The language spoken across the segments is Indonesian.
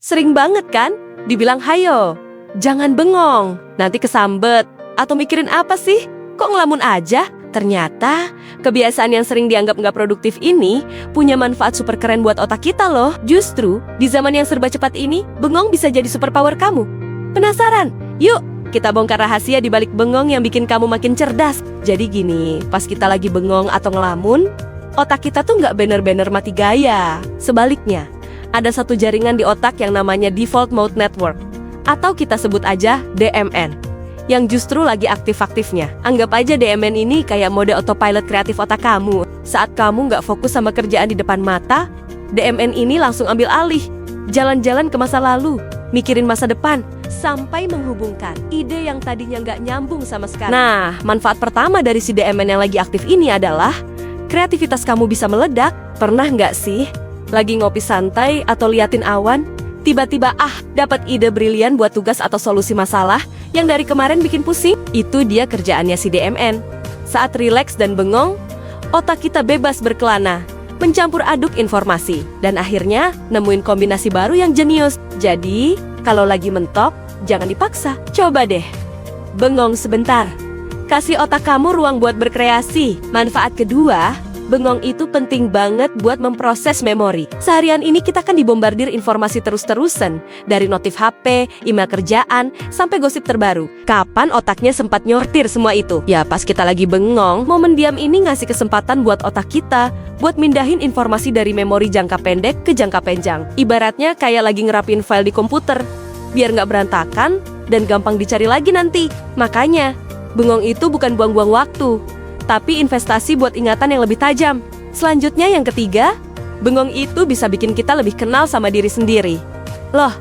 Sering banget kan? Dibilang, hayo, jangan bengong, nanti kesambet. Atau mikirin apa sih? Kok ngelamun aja? Ternyata, kebiasaan yang sering dianggap nggak produktif ini punya manfaat super keren buat otak kita loh. Justru, di zaman yang serba cepat ini, bengong bisa jadi superpower kamu. Penasaran? Yuk, kita bongkar rahasia di balik bengong yang bikin kamu makin cerdas. Jadi gini, pas kita lagi bengong atau ngelamun, otak kita tuh nggak bener-bener mati gaya. Sebaliknya, ada satu jaringan di otak yang namanya Default Mode Network, atau kita sebut aja DMN, yang justru lagi aktif-aktifnya. Anggap aja DMN ini kayak mode autopilot kreatif otak kamu. Saat kamu nggak fokus sama kerjaan di depan mata, DMN ini langsung ambil alih, jalan-jalan ke masa lalu, mikirin masa depan, sampai menghubungkan ide yang tadinya nggak nyambung sama sekali. Nah, manfaat pertama dari si DMN yang lagi aktif ini adalah kreativitas kamu bisa meledak. Pernah nggak sih lagi ngopi santai atau liatin awan, tiba-tiba dapat ide brilian buat tugas atau solusi masalah yang dari kemarin bikin pusing? Itu dia kerjaannya si DMN. Saat rileks dan bengong, otak kita bebas berkelana, mencampur aduk informasi, dan akhirnya nemuin kombinasi baru yang jenius. Jadi, kalau lagi mentok, jangan dipaksa. Coba deh, bengong sebentar. Kasih otak kamu ruang buat berkreasi. Manfaat kedua, bengong itu penting banget buat memproses memori. Seharian ini kita kan dibombardir informasi terus-terusan, dari notif HP, email kerjaan, sampai gosip terbaru. Kapan otaknya sempat nyortir semua itu? Ya pas kita lagi bengong, momen diam ini ngasih kesempatan buat otak kita buat mindahin informasi dari memori jangka pendek ke jangka panjang. Ibaratnya kayak lagi ngerapin file di komputer, biar nggak berantakan dan gampang dicari lagi nanti. Makanya, bengong itu bukan buang-buang waktu, tapi investasi buat ingatan yang lebih tajam. Selanjutnya yang ketiga, bengong itu bisa bikin kita lebih kenal sama diri sendiri. Loh,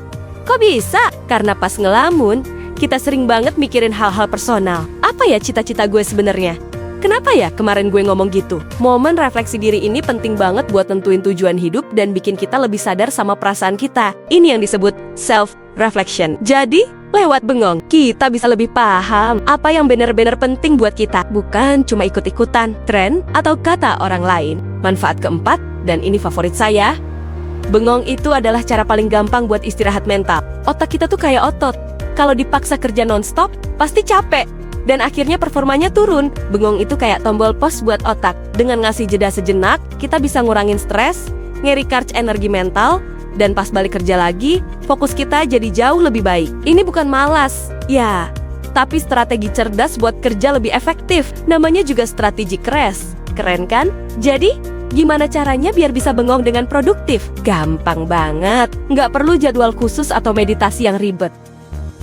kok bisa? Karena pas ngelamun, kita sering banget mikirin hal-hal personal. Apa ya cita-cita gue sebenarnya? Kenapa ya kemarin gue ngomong gitu? Momen refleksi diri ini penting banget buat tentuin tujuan hidup dan bikin kita lebih sadar sama perasaan kita. Ini yang disebut self-reflection. Jadi, lewat bengong, kita bisa lebih paham apa yang benar-benar penting buat kita, bukan cuma ikut-ikutan tren atau kata orang lain. Manfaat keempat, dan ini favorit saya, bengong itu adalah cara paling gampang buat istirahat mental. Otak kita tuh kayak otot, kalau dipaksa kerja non-stop, pasti capek, dan akhirnya performanya turun. Bengong itu kayak tombol pause buat otak. Dengan ngasih jeda sejenak, kita bisa ngurangin stres, nge-recharge energi mental, dan pas balik kerja lagi, fokus kita jadi jauh lebih baik. Ini bukan malas, ya, tapi strategi cerdas buat kerja lebih efektif. Namanya juga strategi rest. Keren kan? Jadi, gimana caranya biar bisa bengong dengan produktif? Gampang banget. Nggak perlu jadwal khusus atau meditasi yang ribet.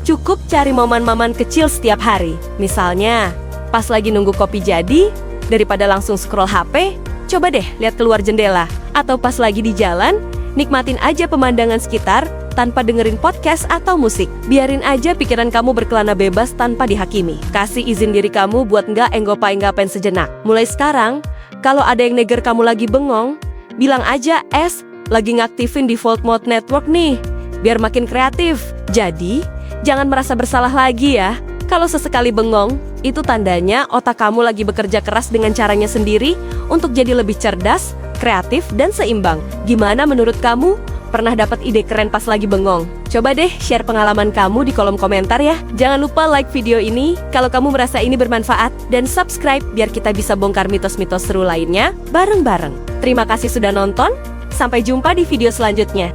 Cukup cari momen-momen kecil setiap hari. Misalnya, pas lagi nunggu kopi jadi, daripada langsung scroll HP, coba deh lihat keluar jendela. Atau pas lagi di jalan, nikmatin aja pemandangan sekitar tanpa dengerin podcast atau musik. Biarin aja pikiran kamu berkelana bebas tanpa dihakimi. Kasih izin diri kamu buat nggak enggopa-enggapen sejenak. Mulai sekarang, kalau ada yang neger kamu lagi bengong, bilang aja, lagi ngaktifin default mode network nih, biar makin kreatif. Jadi, jangan merasa bersalah lagi ya. Kalau sesekali bengong, itu tandanya otak kamu lagi bekerja keras dengan caranya sendiri untuk jadi lebih cerdas, kreatif, dan seimbang. Gimana menurut kamu? Pernah dapat ide keren pas lagi bengong? Coba deh share pengalaman kamu di kolom komentar ya. Jangan lupa like video ini kalau kamu merasa ini bermanfaat, dan subscribe biar kita bisa bongkar mitos-mitos seru lainnya bareng-bareng. Terima kasih sudah nonton, sampai jumpa di video selanjutnya.